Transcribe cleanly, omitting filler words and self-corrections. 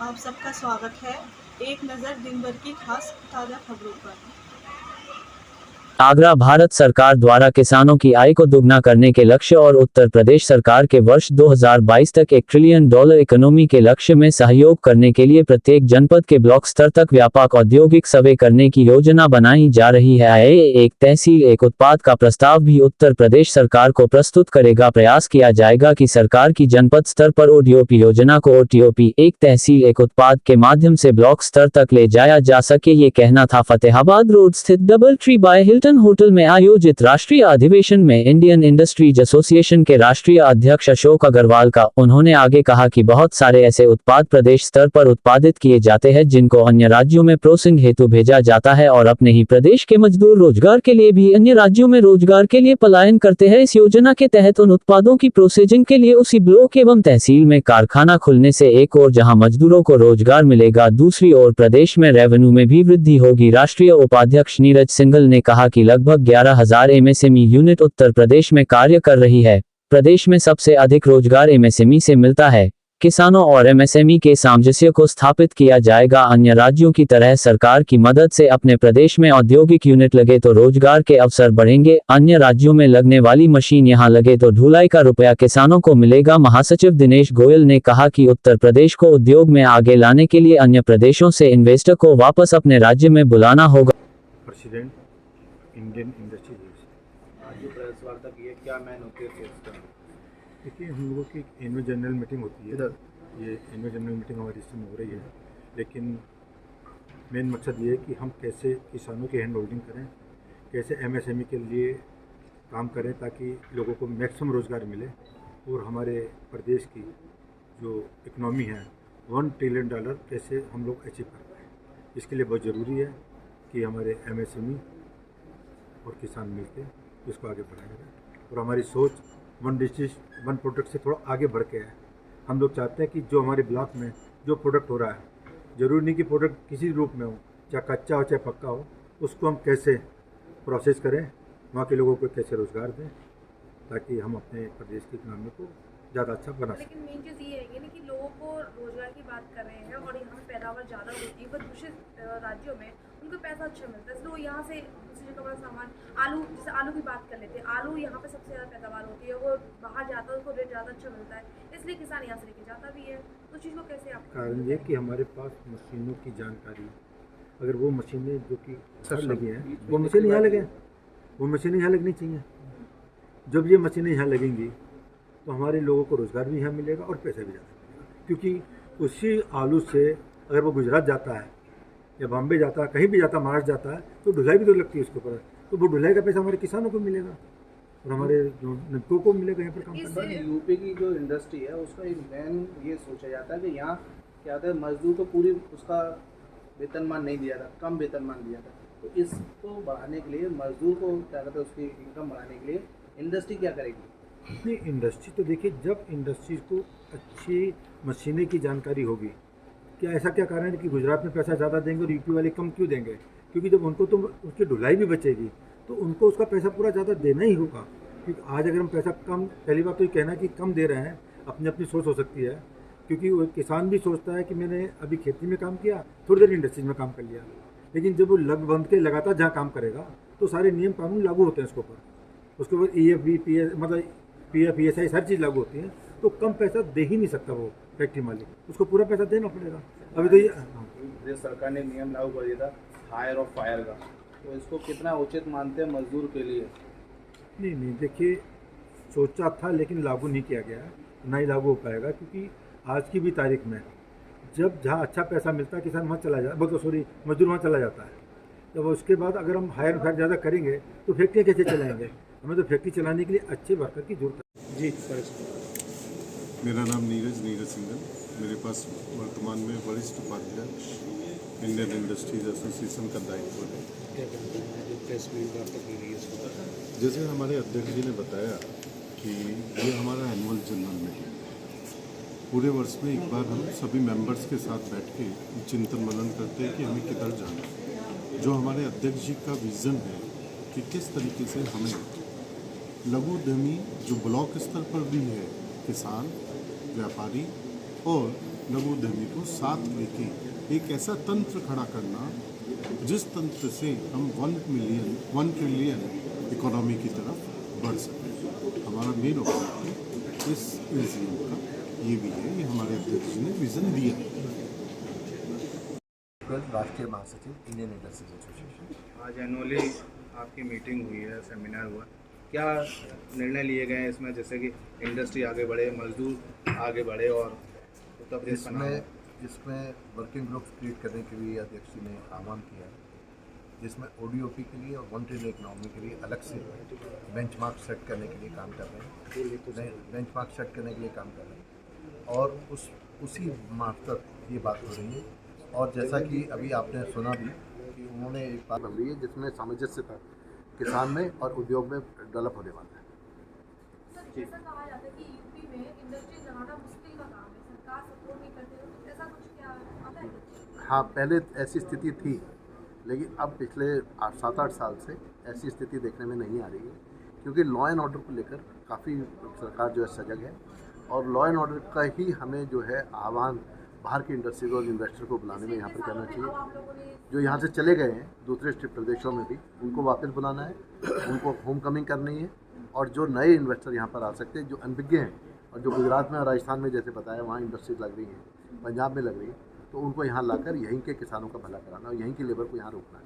आप सबका स्वागत है। एक नज़र दिन भर की खास ताज़ा खबरों पर। आगरा भारत सरकार द्वारा किसानों की आय को दुगना करने के लक्ष्य और उत्तर प्रदेश सरकार के वर्ष 2022 तक $1 ट्रिलियन इकोनॉमी के लक्ष्य में सहयोग करने के लिए प्रत्येक जनपद के ब्लॉक स्तर तक व्यापक औद्योगिक सर्वे करने की योजना बनाई जा रही है। एक तहसील एक उत्पाद का प्रस्ताव भी उत्तर प्रदेश सरकार को प्रस्तुत करेगा। प्रयास किया जाएगा कि सरकार की जनपद स्तर पर ओडीओपी योजना को ओटीओपी एक तहसील एक उत्पाद के माध्यम से ब्लॉक स्तर तक ले जाया जा सके, ये कहना था फतेहाबाद रोड स्थित double tree by Hilton hotel में आयोजित राष्ट्रीय अधिवेशन में इंडियन इंडस्ट्रीज एसोसिएशन के राष्ट्रीय अध्यक्ष अशोक अग्रवाल का। उन्होंने आगे कहा कि बहुत सारे ऐसे उत्पाद प्रदेश स्तर पर उत्पादित किए जाते हैं जिनको अन्य राज्यों में प्रोसेसिंग हेतु भेजा जाता है और अपने ही प्रदेश के मजदूर रोजगार के लिए भी अन्य राज्यों में रोजगार के लिए पलायन करते हैं। इस योजना के तहत उन उत्पादों की प्रोसेसिंग के लिए उसी ब्लॉक एवं तहसील में कारखाना खुलने से एक ओर जहां मजदूरों को रोजगार मिलेगा, दूसरी ओर प्रदेश में रेवेन्यू में भी वृद्धि होगी। राष्ट्रीय उपाध्यक्ष नीरज सिंघल ने कहा कि लगभग 11,000 एमएसएमई यूनिट उत्तर प्रदेश में कार्य कर रही है। प्रदेश में सबसे अधिक रोजगार एमएसएमई से मिलता है। किसानों और एमएसएमई के सामंजस्य को स्थापित किया जाएगा। अन्य राज्यों की तरह सरकार की मदद से अपने प्रदेश में औद्योगिक यूनिट लगे तो रोजगार के अवसर बढ़ेंगे। अन्य राज्यों में लगने वाली मशीन यहां लगे तो ढुलाई का रुपया किसानों को मिलेगा। महासचिव दिनेश गोयल ने कहा कि उत्तर प्रदेश को उद्योग में आगे लाने के लिए अन्य प्रदेशों से इन्वेस्टर को वापस अपने राज्य में बुलाना होगा। प्रेसिडेंट इंडियन इंडस्ट्रीज आज जो प्रेस वार्ता की है, क्या मैन उद्देश्य है इसका? देखिए, हम लोगों की एनुअल जनरल मीटिंग होती है। ये एनुअल जनरल मीटिंग हमारी इस समय हो रही है, लेकिन मेन मकसद ये है कि हम कैसे किसानों की हैंड होल्डिंग करें, कैसे एमएसएमई के लिए काम करें ताकि लोगों को मैक्सिमम रोज़गार मिले और हमारे प्रदेश की जो इकनॉमी है $1 ट्रिलियन कैसे हम लोग अचीव कर पाएँ। इसके लिए बहुत ज़रूरी है कि हमारे एमएसएमई और किसान मिलकर इसको आगे बढ़ाएंगे और हमारी सोच वन डिस्ट्रिक्ट वन प्रोडक्ट से थोड़ा आगे बढ़ के है। हम लोग चाहते हैं कि जो हमारे ब्लॉक में जो प्रोडक्ट हो रहा है, ज़रूरी नहीं कि प्रोडक्ट किसी रूप में हो, चाहे कच्चा हो चाहे पक्का हो, उसको हम कैसे प्रोसेस करें, वहाँ के लोगों को कैसे रोज़गार दें ताकि हम अपने प्रदेश की इकनॉमी को ज़्यादा अच्छा बना सकें। लेकिन मेन चीज़ ये है कि लोगों को रोजगार की बात कर रहे हैं और यहाँ पे पैदावार ज़्यादा होती है, पर दूसरे राज्यों में उनको पैसा अच्छा मिलता है, इसलिए वो यहाँ से दूसरी जगह का सामान आलू, जैसे आलू की बात कर लेते हैं, आलू यहाँ पे सबसे ज़्यादा पैदावार होती है, वो बाहर जाता है उसको रेट ज़्यादा अच्छा मिलता है, इसलिए किसान यहाँ से लेके जाता भी है। तो चीज़ को कैसे आप कारण ये कि हमारे पास मशीनों की जानकारी, अगर वो मशीनें जो कि सर लगी हैं, वो मशीनें यहाँ लगे, वो मशीनें यहाँ लगनी चाहिए। जब ये मशीनें यहाँ लगेंगी तो हमारे लोगों को रोज़गार भी यहाँ मिलेगा और पैसा भी ज़्यादा मिलेगा, क्योंकि उसी आलू से अगर वो गुजरात जाता है या बॉम्बे जाता है, कहीं भी जाता है, महाराष्ट्र जाता है, तो ढुलाई भी तो लगती है उसके ऊपर, तो वो ढुलाई का पैसा हमारे किसानों को मिलेगा और हमारे जो नब्बों को मिलेगा यहाँ पर काम करना। पर यूपी की जो इंडस्ट्री है उसका एक मेन ये सोचा जाता है कि यहाँ क्या होता है, मजदूर को पूरी उसका वेतनमान नहीं दिया था, कम वेतनमान दिया था। तो इसको बढ़ाने के लिए मजदूर को क्या कहते हैं, उसकी इनकम बढ़ाने के लिए इंडस्ट्री क्या करेगी? नहीं, इंडस्ट्री तो देखिए, जब इंडस्ट्री को अच्छी मशीनें की जानकारी होगी, क्या ऐसा क्या कारण है कि गुजरात में पैसा ज़्यादा देंगे और यूपी वाले कम क्यों देंगे? क्योंकि जब उनको तो उसकी ढुलाई भी बचेगी तो उनको उसका पैसा पूरा ज़्यादा देना ही होगा। क्योंकि आज अगर हम पैसा कम, पहली बात तो ये कहना कि कम दे रहे हैं, अपनी अपनी सोच हो सकती है, क्योंकि वो किसान भी सोचता है कि मैंने अभी खेती में काम किया, थोड़ी देर इंडस्ट्रीज में काम कर लिया, लेकिन जब वो लग बंद के लगातार जहाँ काम करेगा तो सारे नियम कानून लागू होते हैं उसके ऊपर। उसके बाद EFB PS मतलब PF ESI हर चीज़ लागू होती है, तो कम पैसा दे ही नहीं सकता वो फैक्ट्री मालिक, उसको पूरा पैसा देना पड़ेगा। अभी तो ये प्रदेश सरकार ने नियम लागू कर दिया था हायर और फायर का, तो इसको कितना उचित मानते हैं मजदूर के लिए? नहीं, देखिए, सोचा था लेकिन लागू नहीं किया गया, ना ही लागू हो पाएगा, क्योंकि आज की भी तारीख में जब जहाँ अच्छा पैसा मिलता है किसान वहाँ चला जाता, मजदूर वहाँ चला जाता है। जब उसके बाद अगर हम हायर फायर ज़्यादा करेंगे तो फैक्ट्रियाँ कैसे चलाएंगे? हमें तो फैक्ट्री चलाने के लिए अच्छे वर्कर की जरूरत है। जी मेरा नाम नीरज सिंघल, मेरे पास वर्तमान में वरिष्ठ उपाध्यक्ष इंडियन इंडस्ट्रीज एसोसिएशन का दायित्व है। जैसे हमारे अध्यक्ष जी ने बताया कि ये हमारा एनुअल जनरल मीटिंग है। पूरे वर्ष में एक बार हम सभी मेंबर्स के साथ बैठ के चिंतन मनन करते हैं कि हमें किधर जाना है। जो हमारे अध्यक्ष जी का विज़न है कि किस तरीके से हमें लघु उद्यमी जो ब्लॉक स्तर पर भी है, किसान, व्यापारी और लघु उद्यमी को साथ लेके एक ऐसा तंत्र खड़ा करना जिस तंत्र से हम 1 ट्रिलियन इकोनॉमी की तरफ बढ़ सकें। हमारा मेन ऑब्जेक्टिव इस एजीएम का ये भी है, ये हमारे अध्यक्ष जी ने विज़न दिया है। राष्ट्रीय महासचिव इंडियन इंडस्ट्रीज एसोसिएशन। आज एनुअली आपकी मीटिंग हुई है, सेमिनार हुआ, क्या निर्णय लिए गए हैं इसमें, जैसे कि इंडस्ट्री आगे बढ़े, मजदूर आगे बढ़े और उत्तर प्रदेश का नाम? इसमें वर्किंग ग्रुप्स क्रिएट करने के लिए अध्यक्ष जी ने आह्वान किया है, जिसमें ओडीओपी के लिए और 1 ट्रिलियन इकोनॉमी के लिए अलग से बेंचमार्क सेट करने के लिए काम कर रहे हैं, बेंचमार्क सेट करने के लिए काम कर रहे हैं और उसी मार्फत ये बात हो रही है। और जैसा कि अभी आपने सुना भी कि उन्होंने एक बात बन रही है जिसमें सामंजस्यता किसान में और उद्योग में डेवलप होने वाला है। सर, जैसा कहा जाता है कि यूपी में इंडस्ट्री लगाना मुश्किल का काम है, सरकार सपोर्ट नहीं करती, तो ऐसा कुछ क्या आता है? हाँ, पहले ऐसी स्थिति थी, लेकिन अब पिछले 7-8 साल से ऐसी स्थिति देखने में नहीं आ रही है, क्योंकि लॉ एंड ऑर्डर को लेकर काफ़ी सरकार जो है सजग है और लॉ एंड ऑर्डर का ही हमें जो है आह्वान बाहर की इंडस्ट्री और इन्वेस्टर को बुलाने में यहाँ पर करना चाहिए। जो यहाँ से चले गए हैं दूसरे प्रदेशों में भी, उनको वापस बुलाना है, उनको होम कमिंग करनी है और जो नए इन्वेस्टर यहाँ पर आ सकते हैं, जो अनभिज्ञ हैं और जो गुजरात में और राजस्थान में जैसे बताया वहाँ इंडस्ट्रीज लग रही हैं, पंजाब में लग रही है, तो उनको यहाँ लाकर यहीं के किसानों का भला कराना और यहीं की लेबर को यहाँ रोकना है।